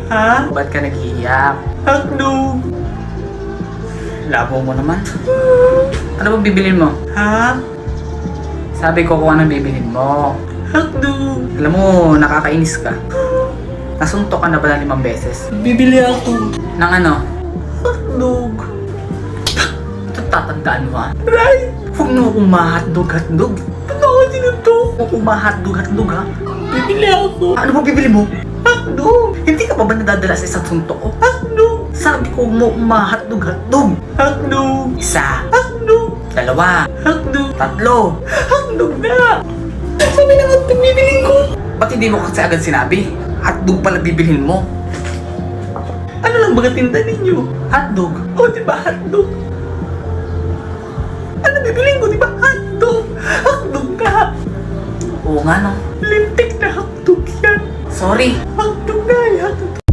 Ha? Ba't ka nag-iiyak? Hotdog! Labo mo naman. Ano bang bibilin mo? Ha? Sabi ko kung anong bibilin mo. Hotdog! Alam mo, nakakainis ka. Nasuntok ka na ba ng 5 beses? Bibili ako. Nang ano? Hotdog! Ito tatandaan mo ha? Right! Huwag mo akong mahotdog-hotdog. Ba't ako sinuntok? Huwag akong mahotdog-hotdog ha? Bibili ako. Ano bang bibili mo? Hotdog! Hindi ka pa ba nadadala sa isang suntok ko? Hotdog! Sabi ko mo mahotdog-hotdog. Hotdog! 1, Hotdog! 2, Hotdog! 3. Hotdog na! Sabi na hotdog bibili ko. Ba't hindi mo kasi agad sinabi? Hotdog pala bibilhin mo. Ano lang baga tinda ninyo? Hotdog. O diba hotdog? Ano bibilin ko diba hotdog? Hotdog ka! Oo nga no. Lintik na hotdog yan. Sorry. Hotdog na yan.